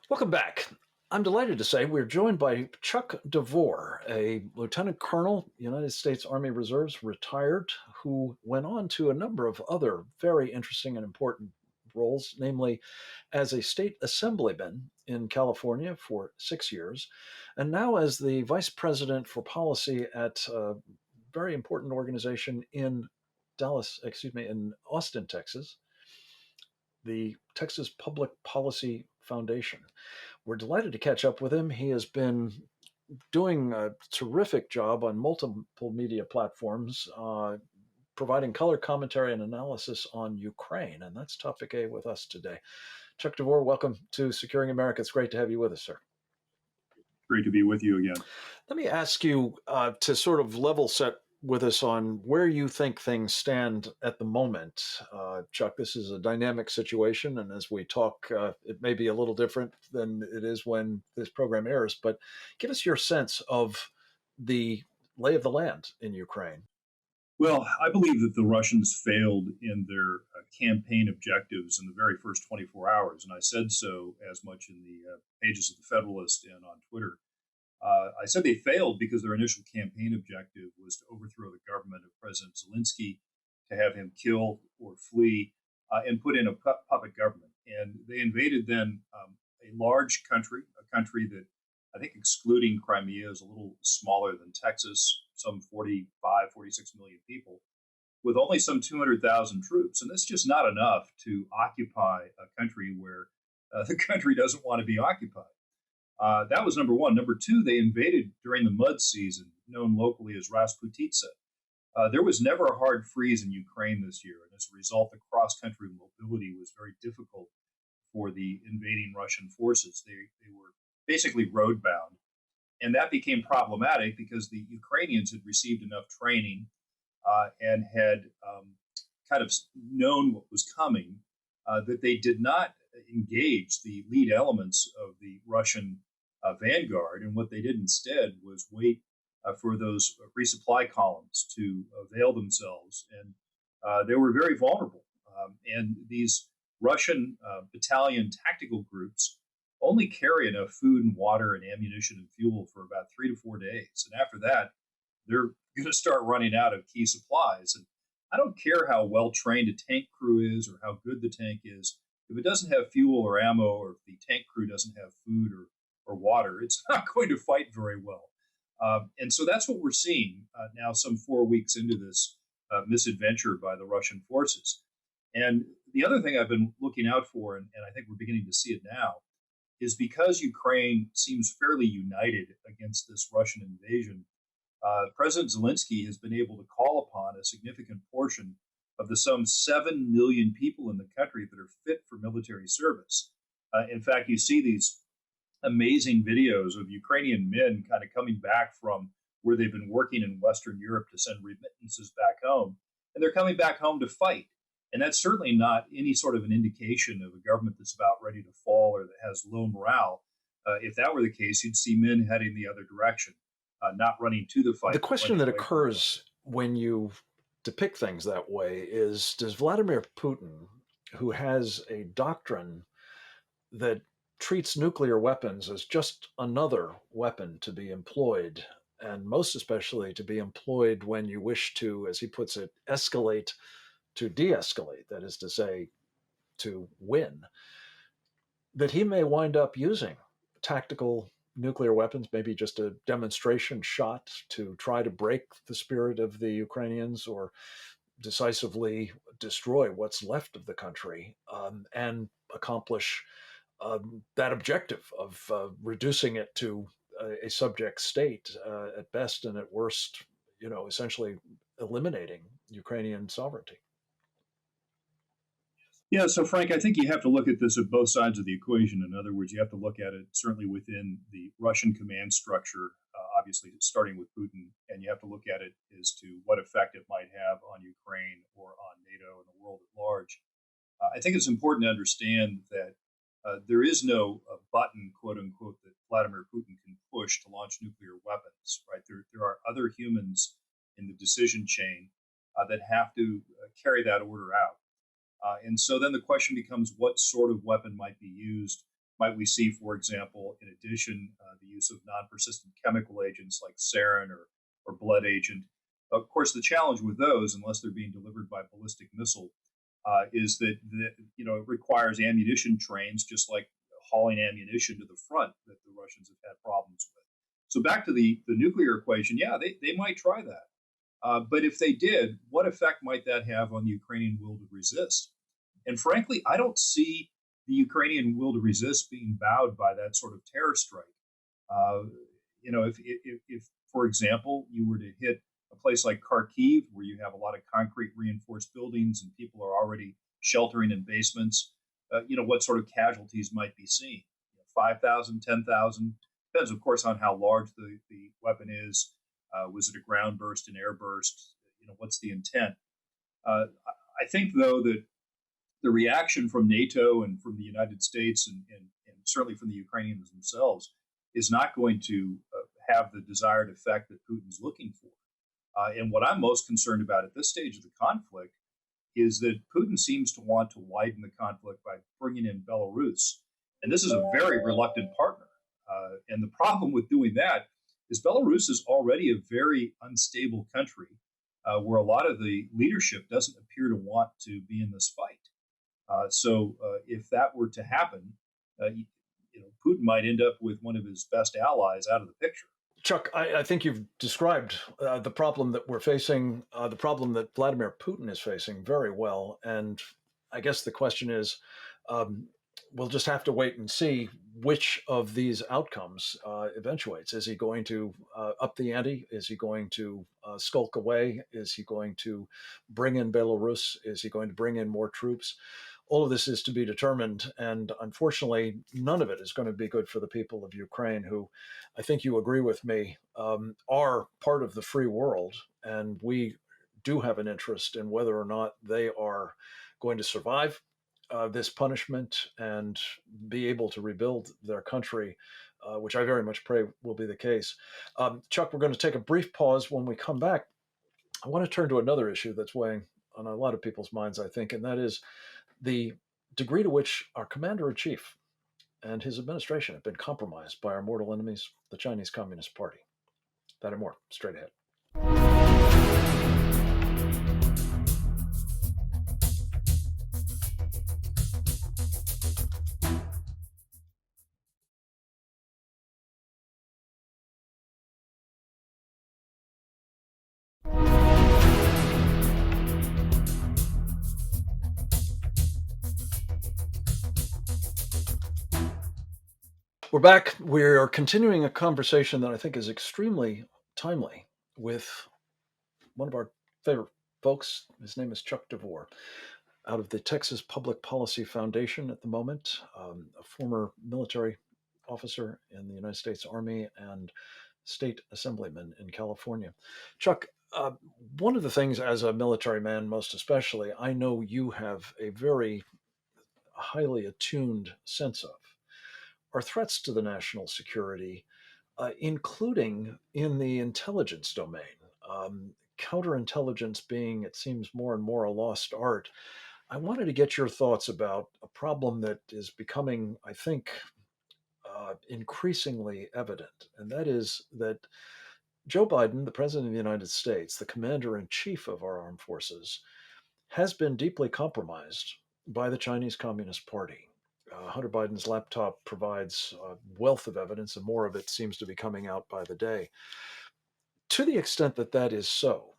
Welcome back. I'm delighted to say we're joined by Chuck DeVore, a lieutenant colonel, United States Army Reserves, retired, who went on to a number of other very interesting and important roles, namely as a state assemblyman in California for 6 years, and now as the vice president for policy at a very important organization in in Austin, Texas, the Texas Public Policy Foundation. We're delighted to catch up with him. He has been doing a terrific job on multiple media platforms, providing color commentary and analysis on Ukraine. And that's topic A with us today. Chuck DeVore, welcome to Securing America. It's great to have you with us, sir. Great to be with you again. Let me ask you to sort of level set with us on where you think things stand at the moment. Chuck, this is a dynamic situation, and as we talk, it may be a little different than it is when this program airs, but give us your sense of the lay of the land in Ukraine. Well, I believe that the Russians failed in their campaign objectives in the very first 24 hours, and I said so as much in the pages of the Federalist and on Twitter. I said they failed because their initial campaign objective was to overthrow the government of President Zelensky, to have him kill or flee, and put in a puppet government. And they invaded then a large country, a country that I think, excluding Crimea, is a little smaller than Texas, some 45, 46 million people, with only some 200,000 troops. And that's just not enough to occupy a country where the country doesn't want to be occupied. That was number one. Number two, they invaded during the mud season, known locally as Rasputitsa. There was never a hard freeze in Ukraine this year, and as a result, the cross-country mobility was very difficult for the invading Russian forces. They were basically road bound, and that became problematic because the Ukrainians had received enough training and had kind of known what was coming that they did not engage the lead elements of the Russian vanguard. And what they did instead was wait for those resupply columns to avail themselves. And they were very vulnerable. And these Russian battalion tactical groups only carry enough food and water and ammunition and fuel for about 3 to 4 days. And after that, they're going to start running out of key supplies. And I don't care how well trained a tank crew is or how good the tank is. If it doesn't have fuel or ammo, or if the tank crew doesn't have food or water, it's not going to fight very well. And so that's what we're seeing now, some 4 weeks into this misadventure by the Russian forces. And the other thing I've been looking out for, and I think we're beginning to see it now, is because Ukraine seems fairly united against this Russian invasion. President Zelensky has been able to call upon a significant portion of the some 7 million people in the country that are fit for military service. In fact, you see these amazing videos of Ukrainian men kind of coming back from where they've been working in Western Europe to send remittances back home, and they're coming back home to fight. And that's certainly not any sort of an indication of a government that's about ready to fall or that has low morale. If that were the case, you'd see men heading the other direction, not running to the The fight, but question running that away from the fight. occurs when you depict things that way is, does Vladimir Putin, who has a doctrine that treats nuclear weapons as just another weapon to be employed, and most especially to be employed when you wish to, as he puts it, escalate to de escalate, that is to say, to win, that he may wind up using tactical nuclear weapons, maybe just a demonstration shot to try to break the spirit of the Ukrainians or decisively destroy what's left of the country, and accomplish that objective of reducing it to a subject state at best, and at worst, essentially eliminating Ukrainian sovereignty. Yeah, so Frank, I think you have to look at this at both sides of the equation. In other words, you have to look at it certainly within the Russian command structure, obviously starting with Putin, and you have to look at it as to what effect it might have on Ukraine or on NATO and the world at large. I think it's important to understand that there is no button, quote unquote, that Vladimir Putin can push to launch nuclear weapons. Right? There are other humans in the decision chain that have to carry that order out. And so then the question becomes what sort of weapon might be used Might we see, for example, in addition, the use of non-persistent chemical agents like sarin or blood agent? Of course, the challenge with those, unless they're being delivered by ballistic missile, is that it requires ammunition trains, just like hauling ammunition to the front that the Russians have had problems with. So back to the nuclear equation, yeah, they might try that. But if they did, what effect might that have on the Ukrainian will to resist? And frankly, I don't see the Ukrainian will to resist being bowed by that sort of terror strike. Uh, if, for example, you were to hit a place like Kharkiv, where you have a lot of concrete reinforced buildings and people are already sheltering in basements, what sort of casualties might be seen? 5,000, 10,000. Depends, of course, on how large the weapon is. Was it a ground burst, an air burst? What's the intent? I think, though, that the reaction from NATO and from the United States and certainly from the Ukrainians themselves is not going to have the desired effect that Putin's looking for. And what I'm most concerned about at this stage of the conflict is that Putin seems to want to widen the conflict by bringing in Belarus. And this is a very reluctant partner. And the problem with doing that is Belarus is already a very unstable country where a lot of the leadership doesn't appear to want to be in this fight. So if that were to happen, Putin might end up with one of his best allies out of the picture. Chuck, I think you've described the problem that we're facing, the problem that Vladimir Putin is facing very well. And I guess the question is, we'll just have to wait and see which of these outcomes eventuates. Is he going to up the ante? Is he going to skulk away? Is he going to bring in Belarus? Is he going to bring in more troops? All of this is to be determined. And unfortunately, none of it is going to be good for the people of Ukraine, who I think you agree with me, are part of the free world. And we do have an interest in whether or not they are going to survive this punishment and be able to rebuild their country, which I very much pray will be the case. Chuck, we're going to take a brief pause. When we come back, I want to turn to another issue that's weighing on a lot of people's minds, I think, and that is the degree to which our commander in chief and his administration have been compromised by our mortal enemies, the Chinese Communist Party. That and more straight ahead. We're back. We're continuing a conversation that I think is extremely timely with one of our favorite folks. His name is Chuck DeVore, out of the Texas Public Policy Foundation at the moment, a former military officer in the United States Army and state assemblyman in California. Chuck, one of the things as a military man, most especially, I know you have a very highly attuned sense of are threats to the national security, including in the intelligence domain. Counterintelligence being, it seems, more and more a lost art. I wanted to get your thoughts about a problem that is becoming, I think, increasingly evident, and that is that Joe Biden, the President of the United States, the Commander in Chief of our armed forces, has been deeply compromised by the Chinese Communist Party. Hunter Biden's laptop provides a wealth of evidence, and more of it seems to be coming out by the day. To the extent that that is so,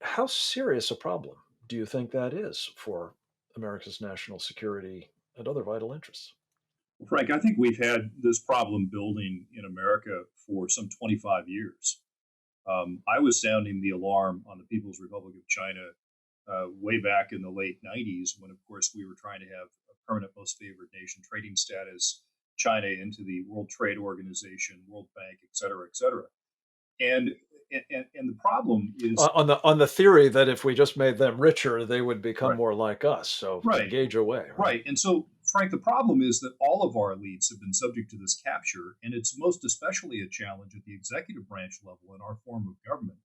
how serious a problem do you think that is for America's national security and other vital interests? Frank, I think we've had this problem building in America for some 25 years. I was sounding the alarm on the People's Republic of China way back in the late 90s when, of course, we were trying to have a permanent most favored nation trading status, China into the World Trade Organization, World Bank, et cetera, et cetera. And and the problem is On the theory that if we just made them richer, they would become right, more like us. So right, engage away, right? right. And so, Frank, the problem is that all of our elites have been subject to this capture, and it's most especially a challenge at the executive branch level in our form of government,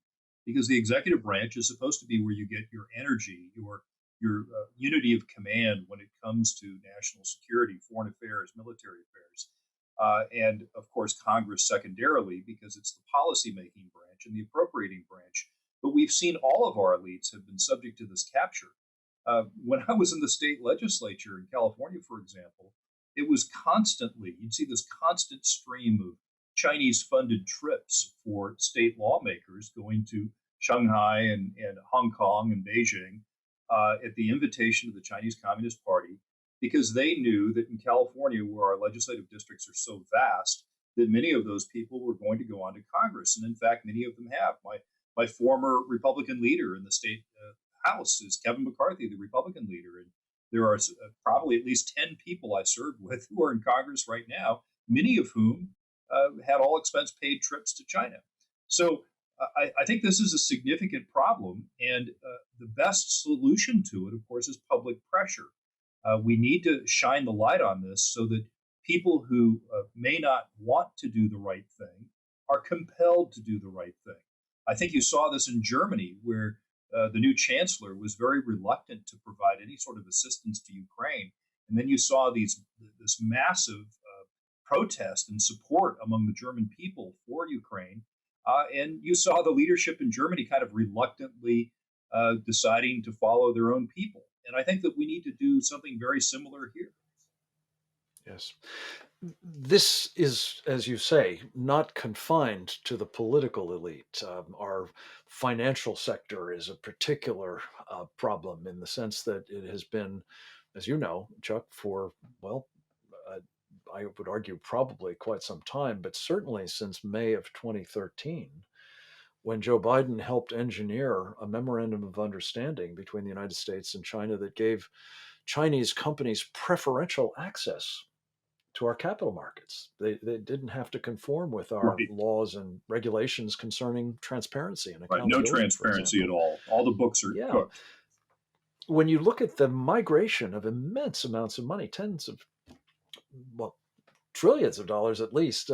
because the executive branch is supposed to be where you get your energy, your your unity of command when it comes to national security, foreign affairs, military affairs, and of course Congress secondarily because it's the policymaking branch and the appropriating branch. But we've seen all of our elites have been subject to this capture. When I was in the state legislature in California, for example, it was constantly, you'd see this constant stream of Chinese funded trips for state lawmakers going to Shanghai and Hong Kong and Beijing at the invitation of the Chinese Communist Party, because they knew that in California, where our legislative districts are so vast, that many of those people were going to go on to Congress. And in fact, many of them have. My former Republican leader in the state House is Kevin McCarthy, the Republican leader. And there are probably at least 10 people I served with who are in Congress right now, many of whom had all expense paid trips to China. So I think this is a significant problem. And the best solution to it, of course, is public pressure. We need to shine the light on this so that people who may not want to do the right thing are compelled to do the right thing. I think you saw this in Germany, where the new chancellor was very reluctant to provide any sort of assistance to Ukraine. And then you saw this massive protest and support among the German people for Ukraine. And you saw the leadership in Germany kind of reluctantly deciding to follow their own people. And I think that we need to do something very similar here. Yes. This is, as you say, not confined to the political elite. Our financial sector is a particular problem in the sense that it has been, as you know, Chuck, for, well, uh, I would argue probably quite some time, but certainly since May of 2013, when Joe Biden helped engineer a memorandum of understanding between the United States and China that gave Chinese companies preferential access to our capital markets. They didn't have to conform with our Right. laws and regulations concerning transparency and Right. No accountability, for transparency at example. all. All the books are Yeah. cooked. When you look at the migration of immense amounts of money, tens of, well, trillions of dollars at least,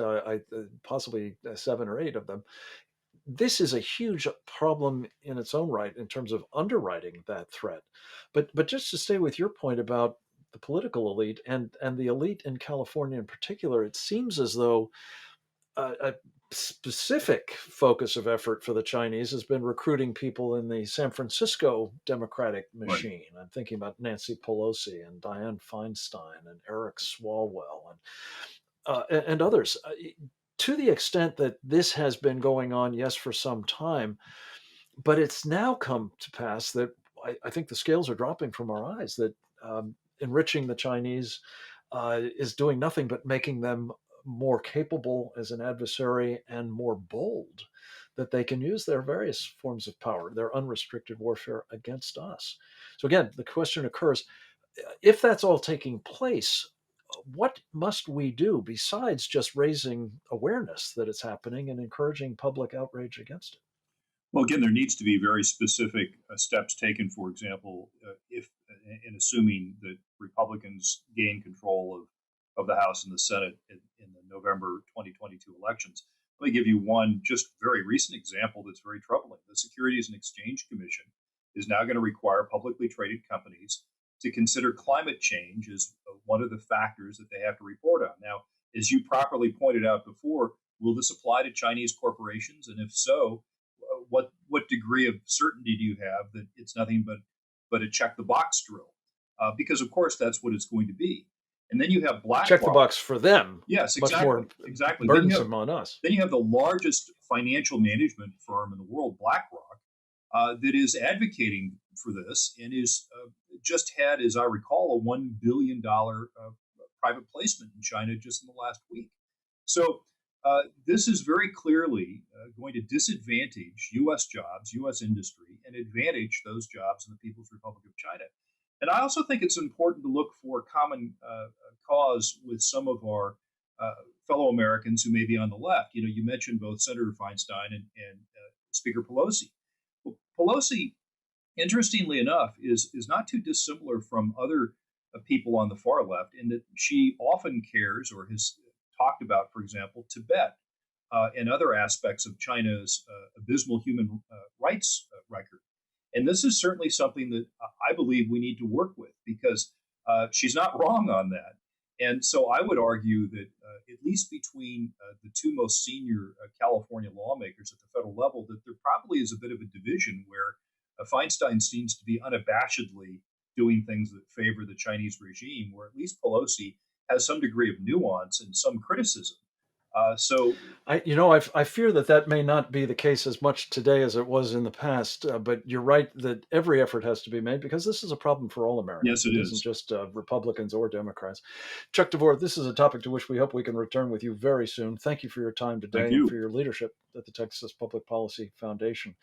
possibly seven or eight of them, this is a huge problem in its own right in terms of underwriting that threat. But just to stay with your point about the political elite and the elite in California in particular, it seems as though a specific focus of effort for the Chinese has been recruiting people in the San Francisco Democratic Right. machine. I'm thinking about Nancy Pelosi and Dianne Feinstein and Eric Swalwell and others. To the extent that this has been going on, yes, for some time, but it's now come to pass that I think the scales are dropping from our eyes that enriching the Chinese is doing nothing but making them more capable as an adversary and more bold, that they can use their various forms of power, their unrestricted warfare against us. So, again, the question occurs, if that's all taking place, what must we do besides just raising awareness that it's happening and encouraging public outrage against it? Well, again, there needs to be very specific steps taken. For example, if in assuming that Republicans gain control of the House and the Senate in the November 2022 elections. Let me give you one just very recent example that's very troubling. The Securities and Exchange Commission is now going to require publicly traded companies to consider climate change as one of the factors that they have to report on. Now, as you properly pointed out before, will this apply to Chinese corporations? And if so, what degree of certainty do you have that it's nothing but a check the box drill? Because of course that's what it's going to be. And then you have Check the BlackRock. box for them, Yes, much exactly, more exactly. burdensome on us. Then you have the largest financial management firm in the world, BlackRock, that is advocating for this and is just had, as I recall, a $1 billion private placement in China just in the last week. So this is very clearly going to disadvantage U.S. jobs, U.S. industry, and advantage those jobs in the People's Republic of China. And I also think it's important to look for common cause with some of our uh, fellow Americans who may be on the left. You know, you mentioned both Senator Feinstein and Speaker Pelosi. Well, Pelosi, interestingly enough, is not too dissimilar from other people on the far left in that she often cares or has talked about, for example, Tibet and other aspects of China's abysmal human rights record. And this is certainly something that I I believe we need to work with, because she's not wrong on that. And so I would argue that at least between the two most senior California lawmakers at the federal level, that there probably is a bit of a division where Feinstein seems to be unabashedly doing things that favor the Chinese regime, where at least Pelosi has some degree of nuance and some criticism. So I fear that that may not be the case as much today as it was in the past. But you're right that every effort has to be made because this is a problem for all yes, Americans. it It isn't is. just Republicans or Democrats. Chuck DeVore, this is a topic to which we hope we can return with you very soon. Thank you for your time Thank today and for you. your leadership at the Texas Public Policy Foundation.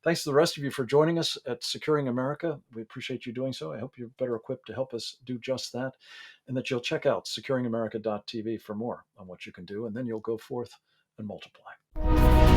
Thanks to the rest of you for joining us at Securing America. We appreciate you doing so. I hope you're better equipped to help us do just that, and that you'll check out securingamerica.tv for more on what you can do, and then you'll go forth and multiply.